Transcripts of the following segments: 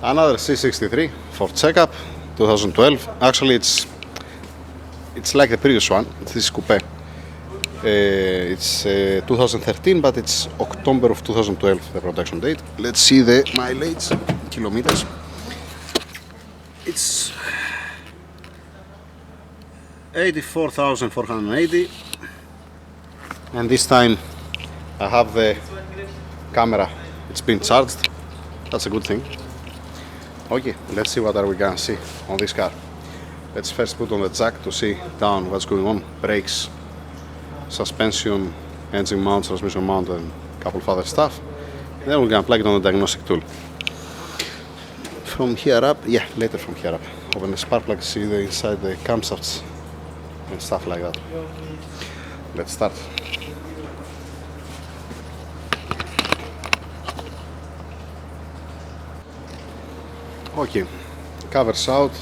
Another C63 for checkup, 2012. Actually, it's like the previous one. This is coupe. It's 2013, but it's October of 2012, the production date. Let's see the mileage in kilometers. It's 84,480, and this time I have the camera. It's been charged. That's a good thing. Okay, let's see what are we gonna see on this car. Let's first put on the jack to see down what's going on. Brakes, suspension, engine mount, transmission mount, and a couple of other stuff. Then we're gonna plug it on the diagnostic tool. From here up, yeah, later from here up. Open the spark plug, see the inside the camshafts and stuff like that. Let's start. Okay, covers out.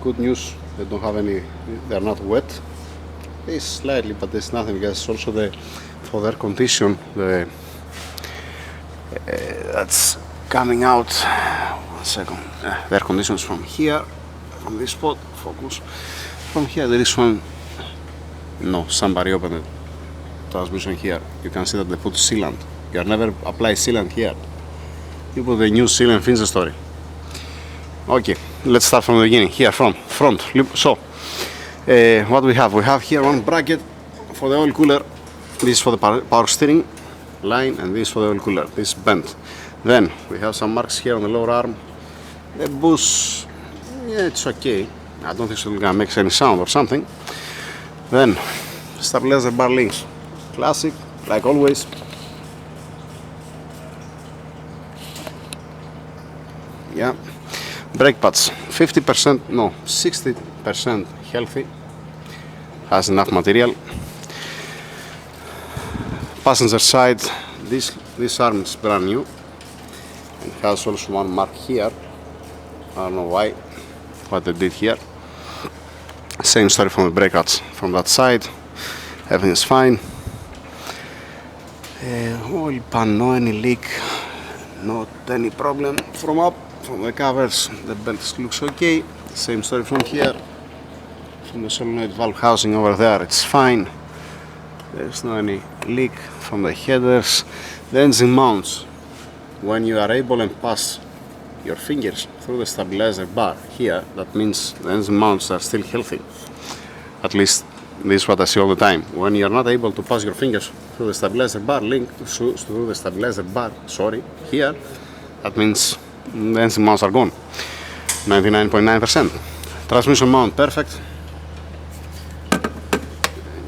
Good news, they don't have any, they're not wet. It's slightly, but there's nothing because also for the air condition, that's coming out. 1 second. The air condition is from here, from this spot. Focus. From here there is one. No, somebody opened the transmission here. You can see that they put sealant. You have never applied sealant here. You put the new sealant, finish the story. Okay, let's start from the beginning. Here, front. So, what we have here one bracket for the oil cooler. This is for the power steering line, and this is for the oil cooler. This is bent. Then we have some marks here on the lower arm. The bush, yeah, it's okay. I don't think it's gonna make any sound or something. Then stabilizer bar links, classic, like always. Yeah. Brake pads, 50%, no, 60% healthy, has enough material. Passenger side, this arm is brand new and has also one mark here. I don't know why, what they did here. Same story from the brake pads, from that side, everything is fine. Oil pan, no any leak, not any problem from up. From the covers, the belt looks okay. Same story from here. From the solenoid valve housing over there, it's fine. There's no any leak from the headers. The engine mounts, when you are able and pass your fingers through the stabilizer bar here, that means the engine mounts are still healthy. At least this is what I see all the time. When you are not able to pass your fingers through the stabilizer bar through the stabilizer bar, here, that means the engine mounts are gone. 99.9%. Transmission mount perfect.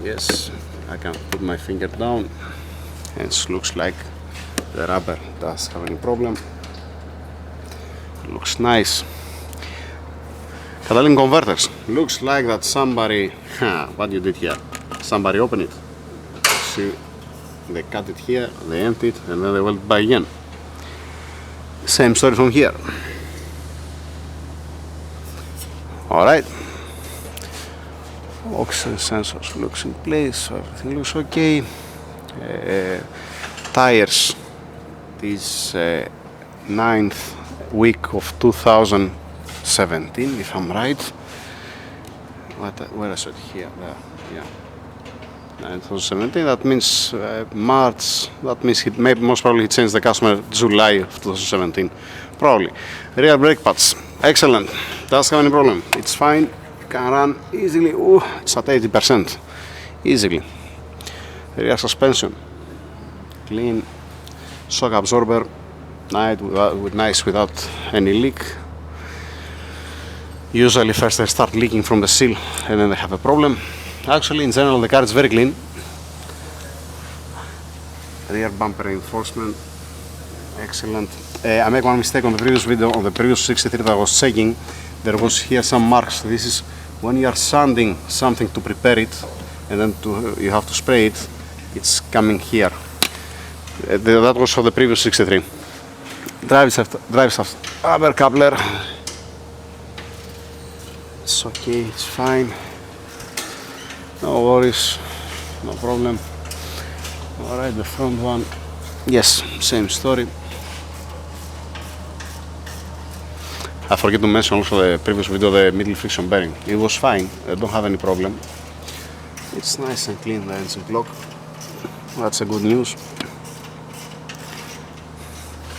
Yes, I can put my finger down. It looks like the rubber doesn't have any problem. Looks nice. Catalytic converters. Looks like that somebody, what you did here? Somebody opened it. See, they cut it here, they emptied it, and then they went back again. Same story from here. Alright. Oxygen sensors looks in place, so everything looks okay. Tires. This 9th week of 2017, if I'm right. Where is it? Here, there, yeah. 2017, that means March, that means most probably he changed the customer July of 2017, probably. Rear brake pads, excellent, doesn't have any problem, it's fine, can run easily. Ooh, it's at 80%, easily. Rear suspension, clean, shock absorber, nice without any leak. Usually first they start leaking from the seal and then they have a problem. Actually, in general, the car is very clean. Rear bumper reinforcement, excellent. I made one mistake on the previous video, on the previous 63 that I was checking. There was here some marks. This is when you are sanding something to prepare it, and then you have to spray it. It's coming here. That was for the previous 63. Drive shaft, rubber coupler. It's okay. It's fine. No worries, no problem. Alright, the front one, yes, same story. I forget to mention also the previous video, the middle friction bearing. It was fine, I don't have any problem. It's nice and clean, the engine block. That's a good news.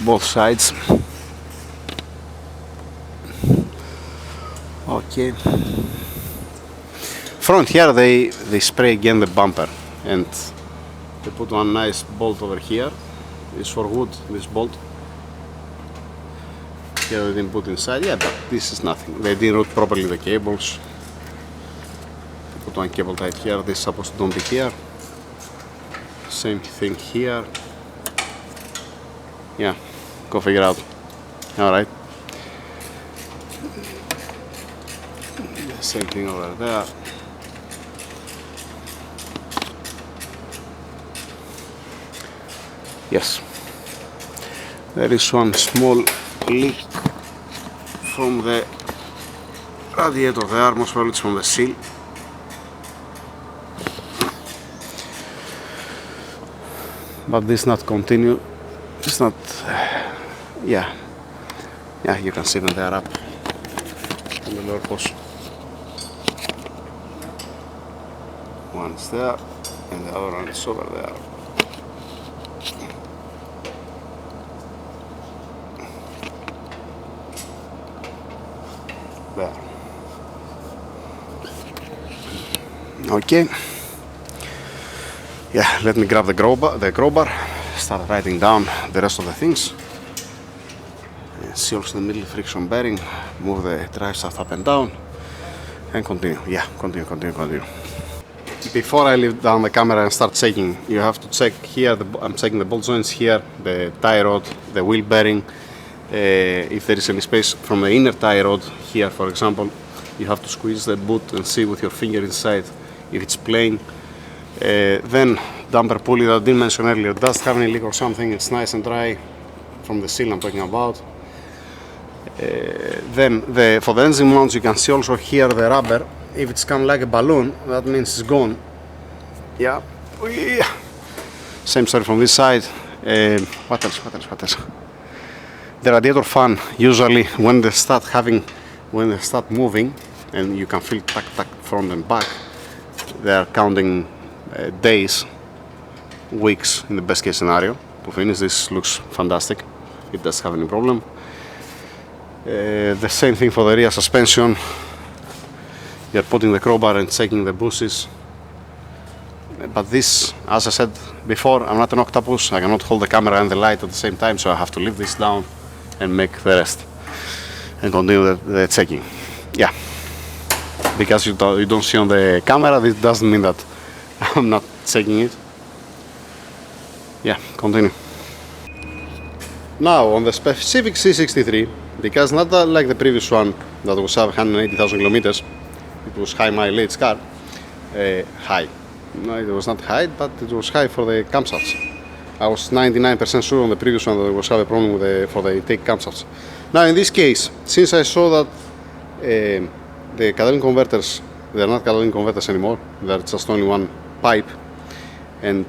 Both sides. Okay. Front here they spray again the bumper and they put one nice bolt over here. It's for wood, this bolt. Here they didn't put inside, yeah, but this is nothing. They didn't route properly the cables. They put one cable tied here, this is supposed to don't be here. Same thing here. Yeah, go figure out. Alright. Same thing over there. Yes. There is one small leak from the radiator there, most probably it's from the seal. But this not continue. It's not. Yeah, you can see them there up on the lower post. One's there, and the other one is over there. There. Okay. Yeah, let me grab the crowbar, start writing down the rest of the things. See also the middle friction bearing, move the drive shaft up and down, and continue. Yeah, continue. Before I leave down the camera and start checking, you have to check here, I'm checking the bolt joints here, the tie rod, the wheel bearing, if there is any space from the inner tie rod here, for example. You have to squeeze the boot and see with your finger inside if it's plain. Then damper pulley that I didn't mention earlier, does have any leak or something, it's nice and dry from the seal I'm talking about. Then for the engine mounts you can see also here the rubber. If it's come like a balloon, that means it's gone. Yeah. Same story from this side. What else? The radiator fan, usually when they start moving, and you can feel tack front and back, they are counting days, weeks in the best case scenario to finish. This looks fantastic. It doesn't have any problem. The same thing for the rear suspension. You're putting the crowbar and checking the bushings. But this, as I said before, I'm not an octopus. I cannot hold the camera and the light at the same time, so I have to leave this down and make the rest and continue the checking. Yeah, because you don't see on the camera, this doesn't mean that I'm not checking it. Yeah, continue. Now on the specific C63, because not like the previous one that was 180,000 kilometers, it was high mileage car. High. No, it was not high, but it was high for the camshafts. I was 99% sure on the previous one that there was a problem with for the intake camshafts. Now in this case, since I saw that the catalytic converters, they are not catalytic converters anymore, they are just only one pipe, and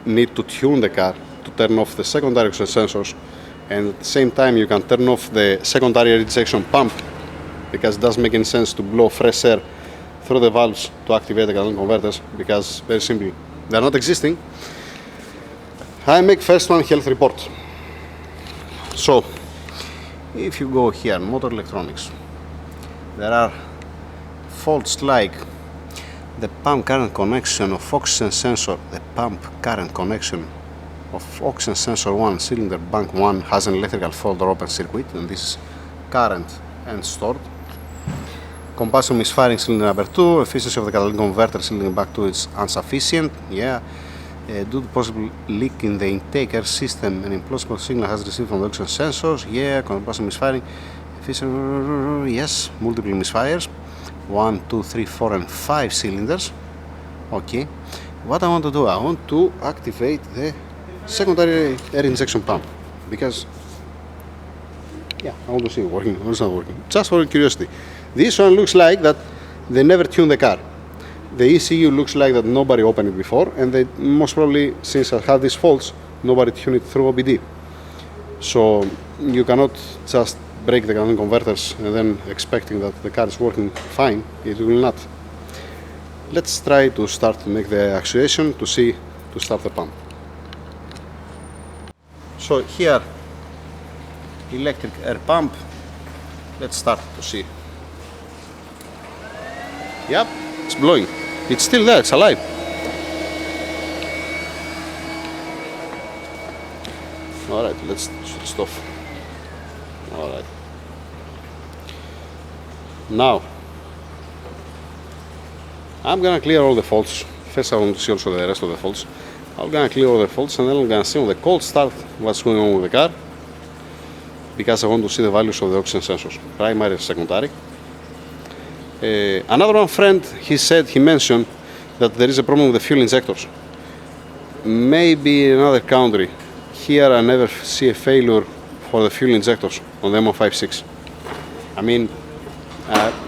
need to tune the car to turn off the secondary oxygen sensors, and at the same time you can turn off the secondary rejection pump, because it doesn't make any sense to blow fresh air through the valves to activate the catalytic converters, because very simply they are not existing. I make first one health report. So if you go here, motor electronics, there are faults like the pump current connection of oxygen sensor. The pump current connection of oxygen sensor 1 cylinder bank 1 has an electrical fault or open circuit, and this is current and stored. Combustion misfiring cylinder number 2, efficiency of the catalytic converter cylinder back 2 is insufficient. Yeah. Due to possible leak in the intake air system, an implausible signal has received from the oxygen sensors. Yeah, combustion misfiring. Yes, multiple misfires. 1, 2, 3, 4, and 5 cylinders. Okay. What I want to do, I want to activate the secondary air injection pump, because yeah, I want to see it working or it's not working. Just for curiosity. This one looks like that they never tuned the car. The ECU looks like that nobody opened it before, and they most probably, since I have these faults, nobody tuned it through OBD. So you cannot just break the Canadian converters and then expecting that the car is working fine. It will not. Let's try to start to make the actuation to see to start the pump. So here, electric air pump. Let's start to see. Yep, it's blowing. It's still there, it's alive. Alright, let's switch it off. Alright. Now, I'm gonna clear all the faults. First I want to see also the rest of the faults. I'm gonna clear all the faults and then I'm gonna see on the cold start what's going on with the car, because I want to see the values of the oxygen sensors, primary and secondary. Another one friend, he mentioned that there is a problem with the fuel injectors. Maybe in another country. Here I never see a failure for the fuel injectors on the M156. I mean,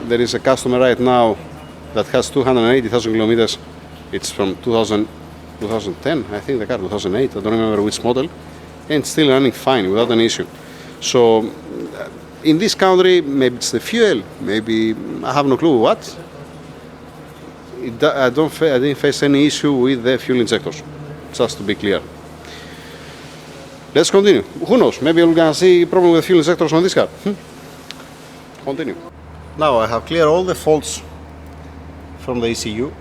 there is a customer right now that has 280,000 kilometers. It's from 2010, I think the car, 2008, I don't remember which model, and it's still running fine without an issue. So in this country, maybe it's the fuel, maybe I have no clue what. I didn't face any issue with the fuel injectors, just to be clear. Let's continue. Who knows? Maybe we're gonna see a problem with fuel injectors on this car. Continue. Now I have cleared all the faults from the ECU.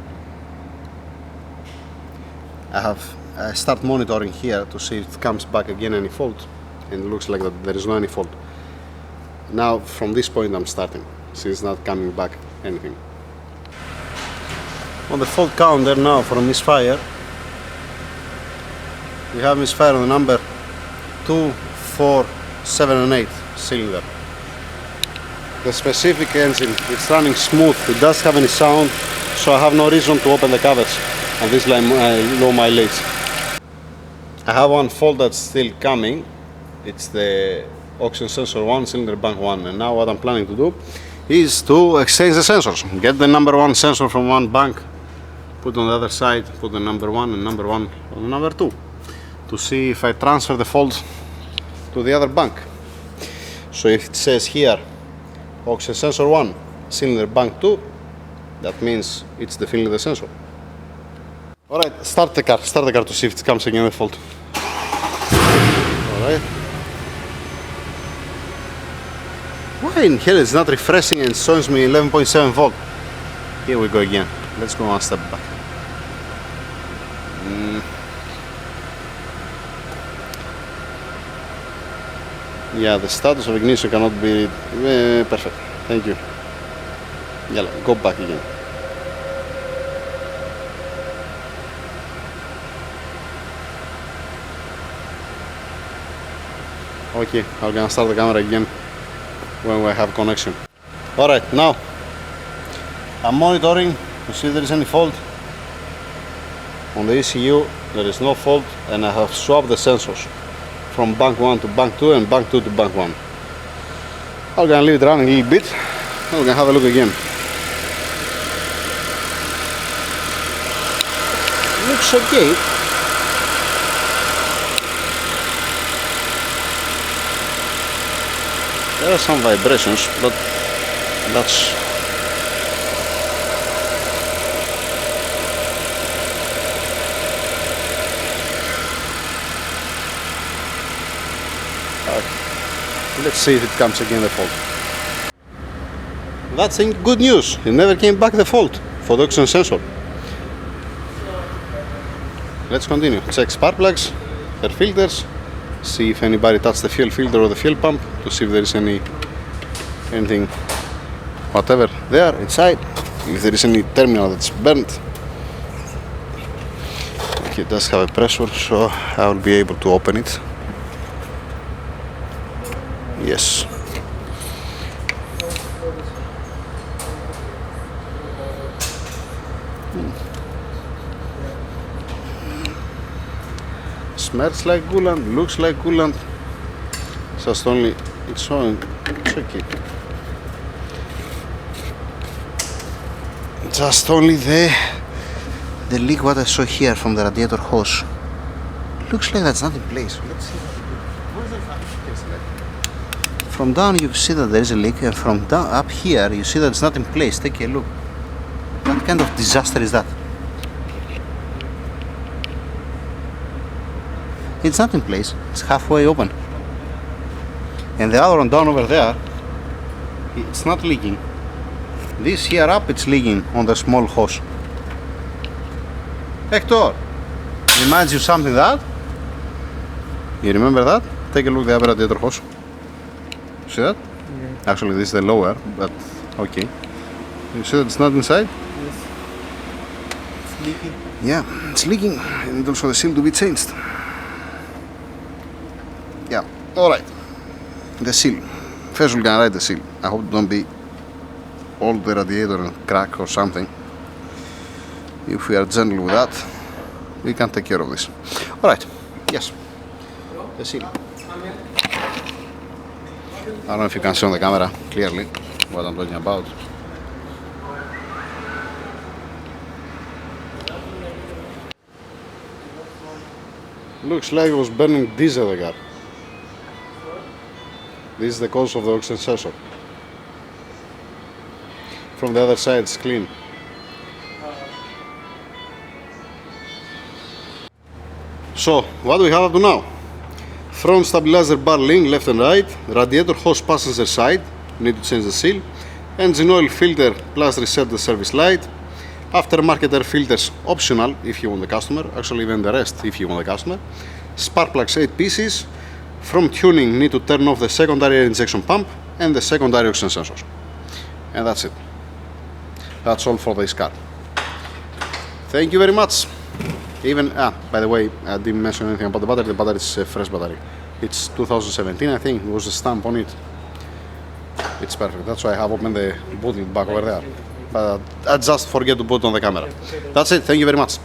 I start monitoring here to see if it comes back again any fault, and it looks like that there is no any fault. Now from this point I'm starting. See, it's not coming back anything. On the fault counter now for a misfire, we have misfire on the number 2, 4, 7 and 8 cylinder. The specific engine, it's running smooth, it doesn't have any sound, so I have no reason to open the covers on this low mileage. I have one fault that's still coming. It's the oxygen sensor 1, cylinder bank 1, and now what I'm planning to do is to exchange the sensors. Get the number 1 sensor from one bank, put on the other side, put the number 1 and number 1 on the number 2, to see if I transfer the fault to the other bank. So if it says here oxygen sensor 1, cylinder bank 2, that means it's the filling the sensor. Alright, start the car to see if it comes again the fault. Alright. Why in here it's not refreshing and shows me 11.7 volt? Here we go again. Let's go one step back. Yeah, the status of ignition cannot be perfect. Thank you. Yeah, go back again. Okay, I'm gonna start the camera again when we have connection. Alright, now I'm monitoring to see if there is any fault. On the ECU there is no fault, and I have swapped the sensors from bank 1 to bank 2 and bank 2 to bank 1. I'm gonna leave it running a little bit and we're gonna have a look again. Looks okay. There are some vibrations, but that's let's see if it comes again the fault. That's good news. It never came back the fault for the oxygen sensor. Let's continue. Check spark plugs, air filters, see if anybody touched the fuel filter or the fuel pump to see if there is anything, whatever there inside, if there is any terminal that's burnt. Okay, it does have a pressure, so I will be able to open it. Yes. Smells like coolant, looks like coolant. Just only it's showing. Check it. Just only the leak what I saw here from the radiator hose. Looks like that's not in place. Let's see. From down you see that there is a leak, and from down up here you see that it's not in place. Take a look. What kind of disaster is that? It's not in place. It's halfway open. And the other one down over there, it's not leaking. This here up, it's leaking on the small hose. Hector, reminds you something that? You remember that? Take a look at the upper radiator hose. See that? Yeah. Actually, this is the lower, but okay. You see that it's not inside? Yes. It's leaking. Yeah, it's leaking, and also the seal to be changed. Yeah, alright. The seal. First we're gonna write the seal. I hope it don't be all the radiator and crack or something. If we are gentle with that, we can take care of this. Alright, yes. The seal. I don't know if you can see on the camera clearly what I'm talking about. Looks like it was burning diesel, the car. This is the cause of the oxygen sensor. From the other side it's clean. So, what do we have up to now? Front stabilizer bar link left and right, radiator hose passenger side, need to change the seal, engine oil filter plus reset the service light, aftermarket air filters optional if you want the customer, actually even the rest if you want the customer, spark plugs 8 pieces, from tuning need to turn off the secondary air injection pump and the secondary oxygen sensors. And that's it. That's all for this car. Thank you very much. Even, by the way, I didn't mention anything about the battery. The battery is a fresh battery. It's 2017, I think. It was a stamp on it. It's perfect. That's why I have opened the booting back over there. But I just forget to put it on the camera. That's it. Thank you very much.